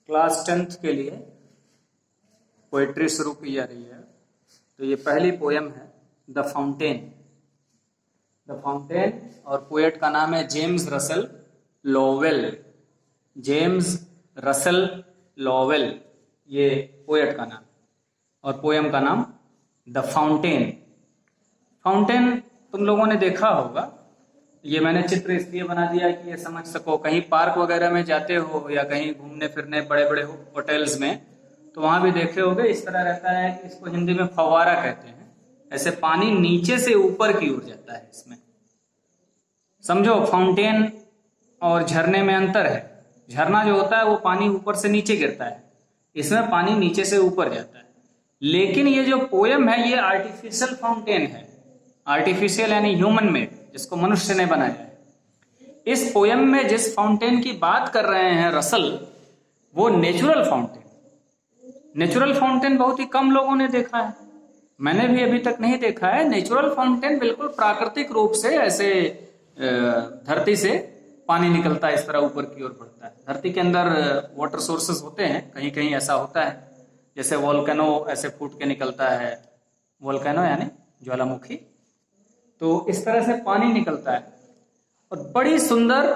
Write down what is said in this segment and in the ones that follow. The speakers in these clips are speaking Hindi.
क्लास 10th के लिए पोएट्री शुरू की जा रही है। तो ये पहली पोयम है द फाउंटेन। द फाउंटेन और पोएट का नाम है James Russell Lowell. James Russell Lowell ये पोएट का नाम, और पोयम का नाम द फाउंटेन। फाउंटेन तुम लोगों ने देखा होगा, ये मैंने चित्र इसलिए बना दिया कि ये समझ सको। कहीं पार्क वगैरह में जाते हो या कहीं घूमने फिरने बड़े बड़े होटल्स में, तो वहां भी देखे होगे इस तरह रहता है कि इसको हिंदी में फव्वारा कहते हैं। ऐसे पानी नीचे से ऊपर की ओर जाता है। इसमें समझो फाउंटेन और झरने में अंतर है। झरना जो होता है वो पानी ऊपर से नीचे गिरता है, इसमें पानी नीचे से ऊपर जाता है। लेकिन ये जो पोयम है ये आर्टिफिशियल फाउंटेन है। आर्टिफिशियल यानी ह्यूमन मेड, जिसको मनुष्य ने बनाया है। इस पोयम में जिस फाउंटेन की बात कर रहे हैं रसल, वो नेचुरल फाउंटेन। नेचुरल फाउंटेन बहुत ही कम लोगों ने देखा है, मैंने भी अभी तक नहीं देखा है। नेचुरल फाउंटेन बिल्कुल प्राकृतिक रूप से ऐसे धरती से पानी निकलता है, इस तरह ऊपर की ओर बढ़ता है। धरती के अंदर वाटर सोर्सेस होते हैं, कहीं कहीं ऐसा होता है, जैसे वोल्केनो ऐसे फूट के निकलता है। वोल्केनो यानी ज्वालामुखी। तो इस तरह से पानी निकलता है। और बड़ी सुंदर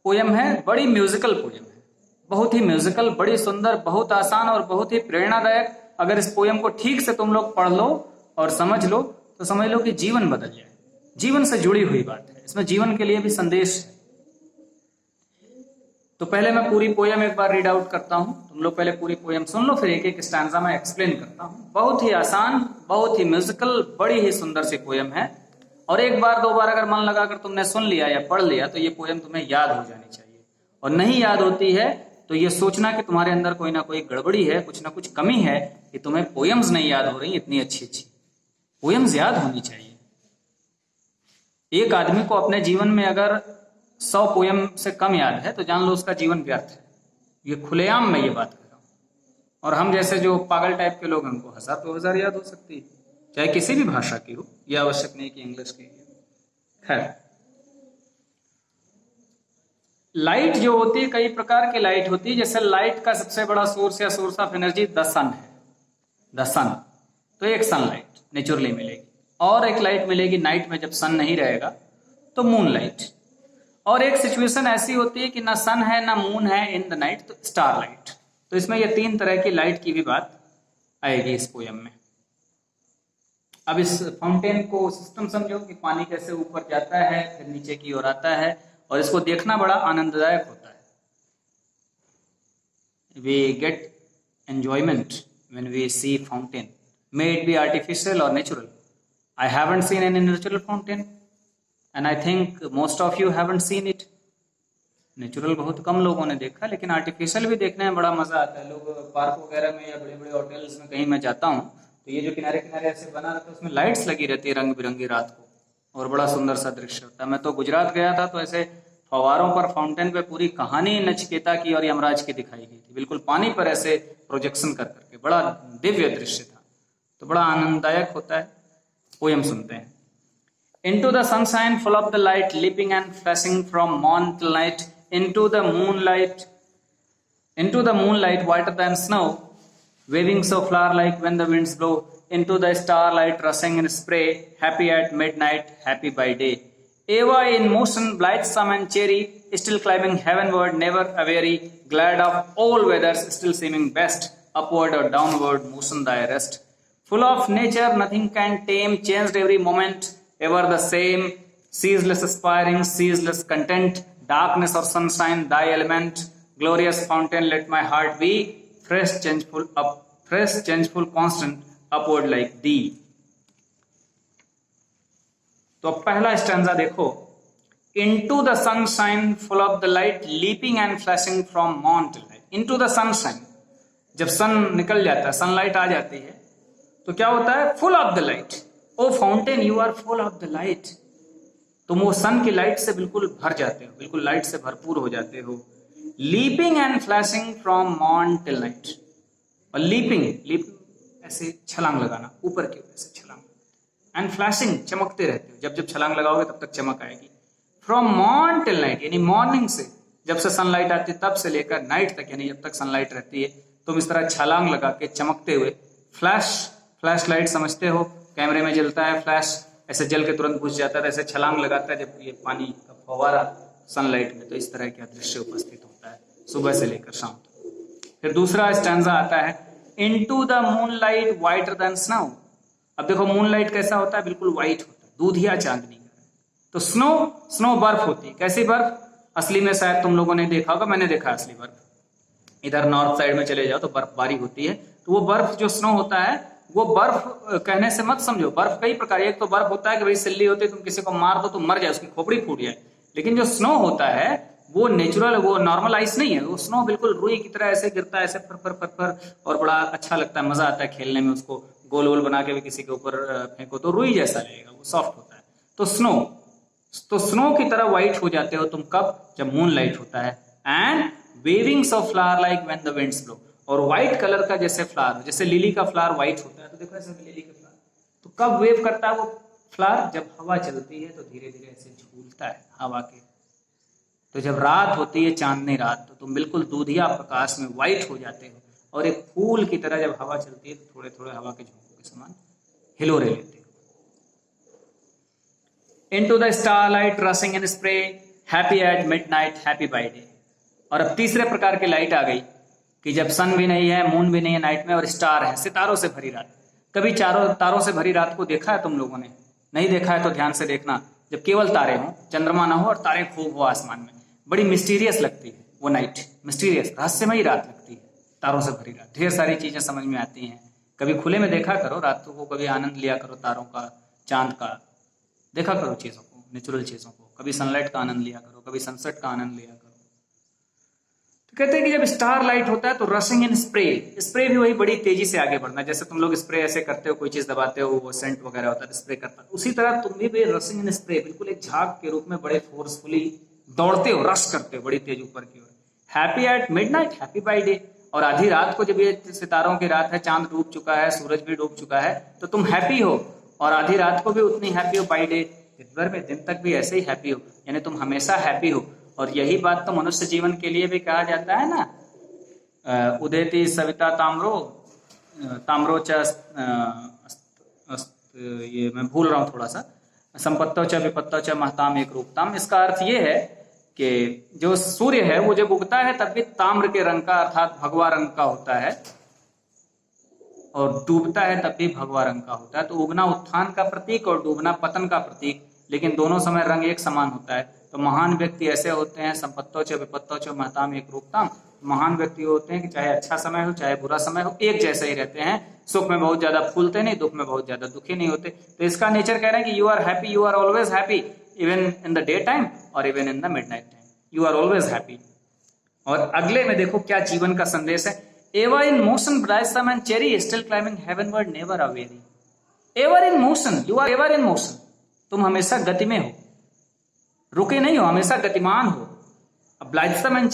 पोयम है, बड़ी म्यूजिकल पोयम है, बहुत ही म्यूजिकल, बड़ी सुंदर, बहुत आसान और बहुत ही प्रेरणादायक। अगर इस पोयम को ठीक से तुम लोग पढ़ लो और समझ लो तो समझ लो कि जीवन बदल जाए। जीवन से जुड़ी हुई बात है, इसमें जीवन के लिए भी संदेश है। तो पहले मैं पूरी पोयम एक बार रीड आउट करता हूं, तुम लोग पहले पूरी पोयम सुन लो, फिर एक एक स्टैंजा में एक्सप्लेन करता हूं। बहुत ही आसान, बहुत ही म्यूजिकल, बड़ी ही सुंदर सी पोयम है। और एक बार दो बार अगर मन लगाकर तुमने सुन लिया या पढ़ लिया तो ये पोयम तुम्हें याद हो जानी चाहिए। और नहीं याद होती है तो ये सोचना कि तुम्हारे अंदर कोई ना कोई गड़बड़ी है, कुछ ना कुछ कमी है कि तुम्हें पोयम्स नहीं याद हो रही। इतनी अच्छी अच्छी पोयम्स याद होनी चाहिए। एक आदमी को अपने जीवन में अगर 100 पोयम से कम याद है तो जान लो उसका जीवन व्यर्थ है। ये खुलेआम मैं ये बात कर रहा हूं। और हम जैसे जो पागल टाइप के लोग हैं उनको 1000 तो 1000 याद हो सकती है, चाहे किसी भी भाषा की हो, यह आवश्यक नहीं कि इंग्लिश की हो। खैर, लाइट जो होती है, कई प्रकार की लाइट होती है। जैसे लाइट का सबसे बड़ा सोर्स या सोर्स ऑफ एनर्जी द सन है। द सन, तो एक सनलाइट नेचुरली मिलेगी, और एक लाइट मिलेगी नाइट में जब सन नहीं रहेगा तो मून लाइट। और एक सिचुएशन ऐसी होती है कि ना सन है ना मून है इन द नाइट, तो स्टार लाइट। तो इसमें ये 3 तरह की लाइट की भी बात आएगी इस पोयम में। अब इस फाउंटेन को सिस्टम समझो कि पानी कैसे ऊपर जाता है फिर नीचे की ओर आता है, और इसको देखना बड़ा आनंददायक होता है। We get enjoyment when we see fountain, may it be artificial or natural. I haven't seen any natural fountain and I think most of you haven't seen it. Natural बहुत कम लोगों ने देखा, लेकिन आर्टिफिशियल भी देखने में बड़ा मजा आता है। लोग पार्क वगैरह में या बड़े बड़े होटल्स में कहीं मैं जाता हूँ तो ये जो किनारे किनारे ऐसे बना रहता है उसमें लाइट्स लगी रहती है रंग बिरंगी रात को, और बड़ा सुंदर सा दृश्य होता है। मैं तो गुजरात गया था तो ऐसे फवारों पर, फाउंटेन पे पूरी कहानी नचिकेता की और यमराज की दिखाई गई थी, बिल्कुल पानी पर ऐसे प्रोजेक्शन कर करके। बड़ा दिव्य दृश्य था, तो बड़ा आनंददायक होता है। पोयम सुनते हैं। Into the sunshine full of the light, leaping and flashing from morn till night, into the moonlight whiter than snow, waving so flower-like when the winds blow, into the starlight rushing in spray, happy at midnight, happy by day. Eva in motion, blithesome and cheery, still climbing heavenward, never aweary, glad of all weathers, still seeming best, upward or downward, motion thy rest. Full of nature, nothing can tame, changed every moment, ever the same, ceaseless aspiring, ceaseless content, darkness or sunshine, thy element, glorious fountain, let my heart be, fresh, changeful, constant, upward like thee. तो अब पहला स्टैंजा देखो। Into the sunshine full of the light, leaping and flashing from morn till night. Into the sunshine, जब सन निकल जाता है, सनलाइट आ जाती है, तो क्या होता है? Full of the light. O fountain, you are full of the light. तुम वो सन की लाइट से बिल्कुल भर जाते हो, बिल्कुल लाइट से भरपूर हो जाते हो। Leaping and flashing from morn till night. और लीपिंग ऐसे छलांग लगाना, ऊपर की ओर ऐसे छलांग, एंड फ्लैशिंग, चमकते रहते हो। जब जब छलांग लगाओगे तब तक चमक आएगी। फ्रॉम मॉर्न टिल नाइट, यानी मॉर्निंग से जब से सनलाइट आती है तब से लेकर नाइट तक, यानी जब तक सनलाइट रहती है तुम इस तरह छलांग लगा के चमकते हुए फ्लैश लाइट समझते हो, कैमरे में जलता है फ्लैश, ऐसे जल के तुरंत बुझ जाता है, ऐसे छलांग लगाता है जब ये पानी का फव्वारा सनलाइट में, तो इस तरह का दृश्य उपस्थित होता है सुबह से लेकर शाम तक। फिर दूसरा स्टैंजा आता है, into the moonlight whiter than snow. अब देखो मूनलाइट कैसा होता है, बिल्कुल व्हाइट होता है, दूधिया चांदनी का। तो स्नो बर्फ होती है, कैसी बर्फ, असली में शायद तुम लोगों ने देखा होगा, मैंने देखा असली बर्फ, इधर नॉर्थ साइड में चले जाओ तो बर्फबारी होती है, तो वो बर्फ जो स्नो होता है वो बर्फ कहने से मत समझो, बर्फ कई प्रकार, एक तो बर्फ होता है कि भाई सिल्ली होती है, तुम किसी को मार दो तो मर जाए, उसकी खोपड़ी फूट जाए, लेकिन जो स्नो होता है वो नेचुरल, वो नॉर्मल आइस नहीं है, वो स्नो बिल्कुल रुई की तरह ऐसे गिरता है, ऐसे फर फर फर, और बड़ा अच्छा लगता है, मजा आता है खेलने में, उसको गोल गोल बना के भी किसी के ऊपर फेंको तो रुई जैसा लगेगा, वो सॉफ्ट होता है। तो स्नो की तरह व्हाइट हो जाते हो तुम कब, जब मून लाइट होता है। And wavings of flower like when the winds blow, और व्हाइट कलर का जैसे फ्लावर, जैसे लिली का फ्लावर व्हाइट होता है, तो देखो ऐसे लिली का फ्लावर, तो कब वेव करता है वो फ्लावर, जब हवा चलती है तो धीरे धीरे ऐसे झूलता है हवा के। तो जब रात होती है, चांदनी रात, तो तुम बिल्कुल दूधिया प्रकाश में व्हाइट हो जाते हो, और एक फूल की तरह जब हवा चलती है तो थोड़े थोड़े हवा के झोंकों के समान हिलोरे लेते हो। Into the starlight rushing in spray, happy at midnight, happy by day। और अब तीसरे प्रकार की लाइट आ गई कि जब सन भी नहीं है, मून भी नहीं है नाइट में, और स्टार है, सितारों से भरी रात। कभी चारों तारों से भरी रात को देखा है तुम लोगों ने? नहीं देखा है तो ध्यान से देखना, जब केवल तारे हों, चंद्रमा ना हो और तारे खूब हो आसमान में, बड़ी मिस्टीरियस लगती है वो नाइट, मिस्टीरियस रहस्यमयी रात लगती है, तारों से भरी रात, ढेर सारी चीजें समझ में आती हैं। कभी खुले में देखा करो रातों को, कभी आनंद लिया करो तारों का, चांद का, देखा करो चीजों को, नेचुरल चीजों को, कभी सनलाइट का आनंद लिया करो, कभी सनसेट का आनंद लिया करो। तो कहते हैं कि जब स्टार लाइट होता है तो रशिंग इन स्प्रे भी वही बड़ी तेजी से आगे बढ़ना, जैसे तुम लोग स्प्रे ऐसे करते हो, कोई चीज दबाते हो वो सेंट वगैरह होता है, स्प्रे करता है, उसी तरह तुम भी रशिंग इन स्प्रे, बिल्कुल एक झाग के रूप में बड़े फोर्सफुली दौड़ते हो, रश करते हो बड़ी तेज ऊपर की ओर। Happy at midnight, happy by day, और आधी रात को जब ये सितारों की रात है, चांद डूब चुका है, सूरज भी डूब चुका है, तो तुम हैप्पी हो, और आधी रात को भी उतनी हैप्पी हो, बाय डे, दिन भर में, दिन तक भी ऐसे ही हैप्पी हो, यानी तुम हमेशा हैप्पी हो। और यही बात तो मनुष्य जीवन के लिए भी कहा जाता है ना, उदेति सविता ताम्रो च, ये मैं भूल रहा हूँ थोड़ा सा, संपत्तो च विपत्तो च महताम एक रूपताम। इसका अर्थ ये है कि जो सूर्य है वो जब उगता है तब भी ताम्र के रंग का, अर्थात भगवा रंग का होता है, और डूबता है तब भी भगवा रंग का होता है। तो उगना उत्थान का प्रतीक और डूबना पतन का प्रतीक, लेकिन दोनों समय रंग एक समान होता है। तो महान व्यक्ति ऐसे होते हैं, संपत्तो च विपत्तो च महताम एक रूपताम, महान व्यक्ति होते हैं कि चाहे अच्छा समय हो चाहे बुरा समय हो, एक जैसे ही रहते हैं, सुख में बहुत ज्यादा फूलते नहीं, दुख में बहुत ज्यादा दुखी नहीं होते। तो इसका नेचर कह रहे हैं कि you are happy, you are always happy, even in the day time और even in the midnight time, you are always happy. और अगले में देखो क्या जीवन का संदेश है, ever in motion blithesome and cheery still climbing heavenward never aweary. Ever in motion, you are ever in motion, तुम हमेशा गति में हो, रुके नहीं हो, हमेशा गतिमान हो। अब ब्लाइसम एंड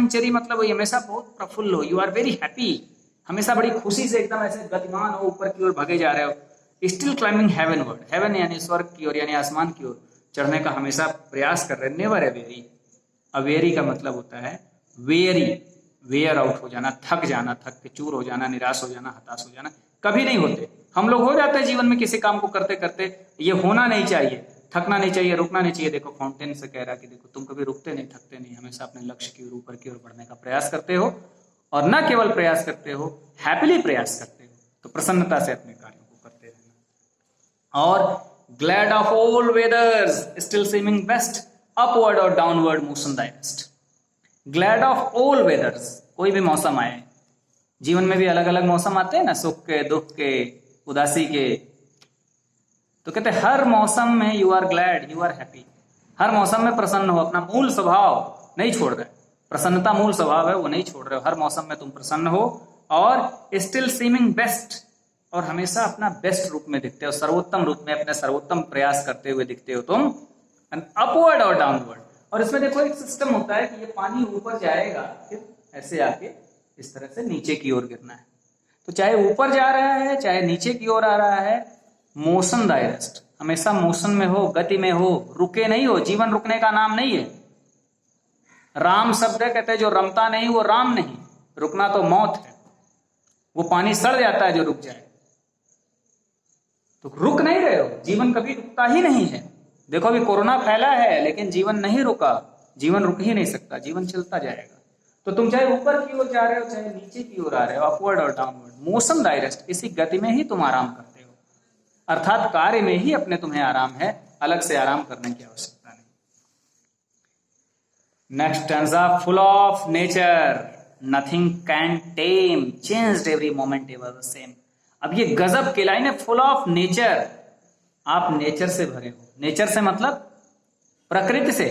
चेरी मतलब वही हमेशा बहुत प्रफुल्ल हो, यू आर वेरी हैप्पी, हमेशा बड़ी खुशी से एकदम ऐसे गतिमान हो, ऊपर की ओर भागे जा रहे हो। स्टिल क्लाइंबिंग हेवनवर्ड, हेवन यानी स्वर्ग की ओर, यानी आसमान की ओर चढ़ने का हमेशा प्रयास कर रहे हैं। नेवर ए वेरी, अवेरी का मतलब होता है वेरी, वेयर आउट हो जाना, थक जाना, थक के चूर हो जाना, निराश हो जाना, हताश हो जाना, कभी नहीं होते। हम लोग हो जाते हैं जीवन में किसी काम को करते करते, ये होना नहीं चाहिए, थकना नहीं चाहिए, रुकना नहीं चाहिए। देखो फाउंटेन से कह रहा है कि देखो तुम कभी रुकते नहीं, थकते नहीं, हमेशा अपने लक्ष्य की ओर, ऊपर की ओर बढ़ने का प्रयास करते हो, और न केवल प्रयास करते हो, हैप्पीली प्रयास करते हो। तो प्रसन्नता से अपने कार्यों को करते रहना। और glad of all weathers still seeming best, upward और downward motion the best. Glad of all weathers, कोई भी मौसम आए, जीवन में भी अलग अलग मौसम आते हैं ना, सुख के, दुख के, उदासी के, तो कहते हैं हर मौसम में you are glad, you are happy, हर मौसम में प्रसन्न हो, अपना मूल स्वभाव नहीं छोड़ रहे, प्रसन्नता मूल स्वभाव है वो नहीं छोड़ रहे हो, हर मौसम में तुम प्रसन्न हो, और स्टिल सीमिंग बेस्ट, और हमेशा अपना बेस्ट रूप में दिखते हो, सर्वोत्तम रूप में अपने सर्वोत्तम प्रयास करते हुए दिखते हो तुम। अपवर्ड और डाउनवर्ड, और इसमें देखो एक सिस्टम होता है कि ये पानी ऊपर जाएगा, फिर ऐसे आके इस तरह से नीचे की ओर गिरना है। तो चाहे ऊपर जा रहा है चाहे नीचे की ओर आ रहा है, मोशन दायरेस्ट, हमेशा मोशन में हो, गति में हो, रुके नहीं हो, जीवन रुकने का नाम नहीं है। राम शब्द है, कहते हैं जो रमता नहीं वो राम नहीं, रुकना तो मौत है। वो पानी सड़ जाता है जो रुक जाए, तो रुक नहीं रहे हो, जीवन कभी रुकता ही नहीं है। देखो अभी कोरोना फैला है लेकिन जीवन नहीं रुका, जीवन रुक ही नहीं सकता, जीवन चलता जाएगा। तो तुम चाहे ऊपर की ओर जा रहे हो चाहे नीचे की ओर आ रहे हो, अपवर्ड और डाउनवर्ड, मोशन डायरेक्ट, इसी गति में ही तुम आराम करते हो, अर्थात कार्य में ही अपने तुम्हें आराम है, अलग से आराम करने की आवश्यकता नहीं। Next stanza, full of nature, nothing can time, changed every moment ever the same. अब ये गजब की लाइन है, फुल ऑफ नेचर, आप नेचर से भरे हो। नेचर से मतलब प्रकृति से,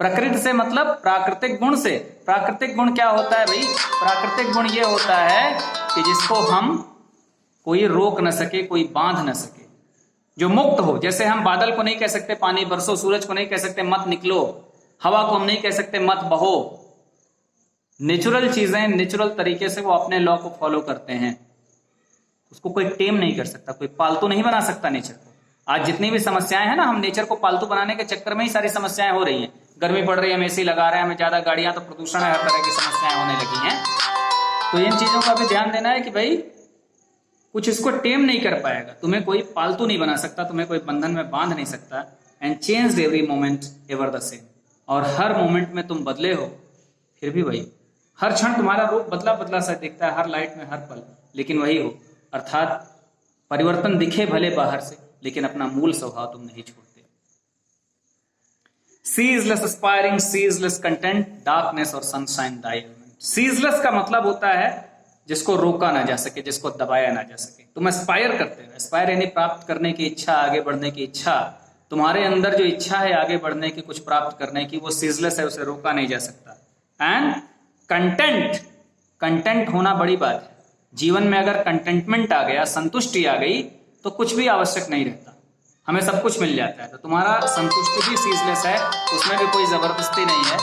प्रकृति से मतलब प्राकृतिक गुण से। प्राकृतिक गुण क्या होता है भाई? प्राकृतिक गुण ये होता है कि जिसको हम कोई रोक न सके, कोई बांध न सके, जो मुक्त हो। जैसे हम बादल को नहीं कह सकते पानी बरसो, सूरज को नहीं कह सकते मत निकलो, हवा को हम नहीं कह सकते मत बहो। नेचुरल चीजें नेचुरल तरीके से वो अपने लॉ को फॉलो करते हैं, उसको कोई टेम नहीं कर सकता, कोई पालतू नहीं बना सकता नेचर को। आज जितनी भी समस्याएं हैं ना, हम नेचर को पालतू बनाने के चक्कर में ही सारी समस्याएं हो रही हैं। गर्मी पड़ रही है, हम एसी लगा रहे हैं, हमें ज्यादा गाड़ियां, तो प्रदूषण है, हर तरह की समस्याएं होने लगी हैं। तो इन चीजों का भी ध्यान देना है कि भाई कुछ इसको टेम नहीं कर पाएगा, तुम्हें कोई पालतू नहीं बना सकता, तुम्हें कोई बंधन में बांध नहीं सकता। And changed every moment ever the same, और हर मोमेंट में तुम बदले हो, फिर भी वही, हर क्षण तुम्हारा रूप बदला बदला सा दिखता है, हर लाइट में हर पल, लेकिन वही हो। अर्थात परिवर्तन दिखे भले बाहर से, लेकिन अपना मूल स्वभाव तुम नहीं छोड़ते। Ceaseless aspiring, ceaseless content, darkness और सनशाइन द एलिमेंट। सीजलेस का मतलब होता है जिसको रोका ना जा सके, जिसको दबाया ना जा सके। तुम एस्पायर करते हो, एस्पायर यानी प्राप्त करने की इच्छा, आगे बढ़ने की इच्छा। तुम्हारे अंदर जो इच्छा है आगे बढ़ने की, कुछ प्राप्त करने की, वो सीजलेस है, उसे रोका नहीं जा सकता। एंड कंटेंट, कंटेंट होना बड़ी बात है। जीवन में अगर कंटेंटमेंट आ गया, संतुष्टि आ गई, तो कुछ भी आवश्यक नहीं रहता, हमें सब कुछ मिल जाता है। तो तुम्हारा संतुष्टि भी सीजलेस है, उसमें भी कोई जबरदस्ती नहीं है,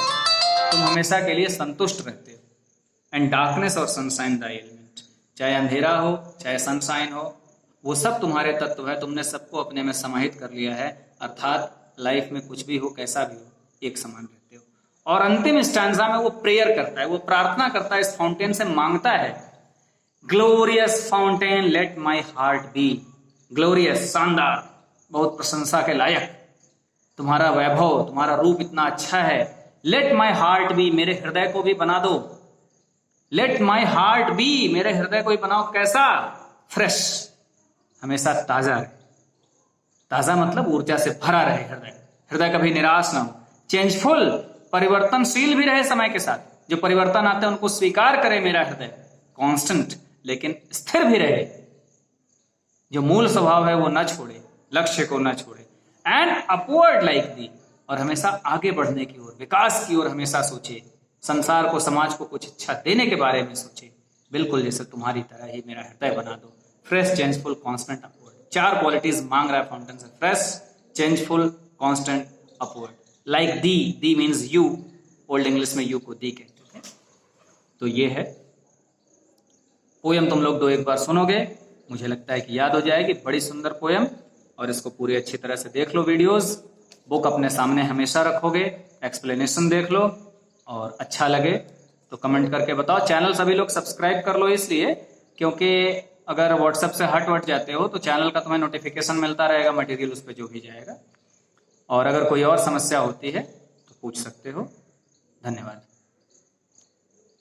तुम हमेशा के लिए संतुष्ट रहते हो। एंड डार्कनेस और सनशाइन द एलिमेंट, चाहे अंधेरा हो चाहे सनशाइन हो, वो सब तुम्हारे तत्व है, तुमने सबको अपने में समाहित कर लिया है। अर्थात लाइफ में कुछ भी हो, कैसा भी हो, एक समान रहते हो। और अंतिम स्टैंजा में वो प्रेयर करता है, वो प्रार्थना करता है, इस फाउंटेन से मांगता है, glorious fountain let my heart be. Glorious, शानदार, बहुत प्रशंसा के लायक, तुम्हारा वैभव, तुम्हारा रूप इतना अच्छा है। लेट माई हार्ट बी, मेरे हृदय को भी बना दो। लेट माई हार्ट बी, मेरे हृदय को भी बनाओ कैसा? फ्रेश, हमेशा ताजा रहे। ताजा मतलब ऊर्जा से भरा रहे हृदय, हृदय कभी निराश ना हो। चेंजफुल, परिवर्तनशील भी रहे समय के साथ, जो परिवर्तन आते हैं उनको स्वीकार करे मेरा हृदय। कांस्टेंट, लेकिन स्थिर भी रहे, जो मूल स्वभाव है वो न छोड़े, लक्ष्य को न छोड़े। एंड अपवर्ड लाइक दी, और हमेशा आगे बढ़ने की ओर, विकास की ओर हमेशा सोचे, संसार को, समाज को कुछ अच्छा देने के बारे में सोचे, बिल्कुल जैसे तुम्हारी तरह ही मेरा हृदय बना दो। Fresh, changeful, constant, upward, 4 qualities मांग रहा है फाउंटेन से। Fresh, changeful, constant, upward. Like the, the means you, old English में यू को दी कहते थे। तो ये है पोयम, तुम लोग 2-1 बार सुनोगे, मुझे लगता है कि याद हो जाएगी। बड़ी सुंदर पोयम, और इसको पूरी अच्छी तरह से देख लो। वीडियोस, बुक अपने सामने हमेशा रखोगे, एक्सप्लेनेशन देख लो, और अच्छा लगे तो कमेंट करके बताओ। चैनल सभी लोग सब्सक्राइब कर लो, इसलिए क्योंकि अगर व्हाट्सएप से हट जाते हो तो चैनल का तुम्हें नोटिफिकेशन मिलता रहेगा, मटेरियल उस पर जो भी जाएगा। और अगर कोई और समस्या होती है तो पूछ सकते हो। धन्यवाद।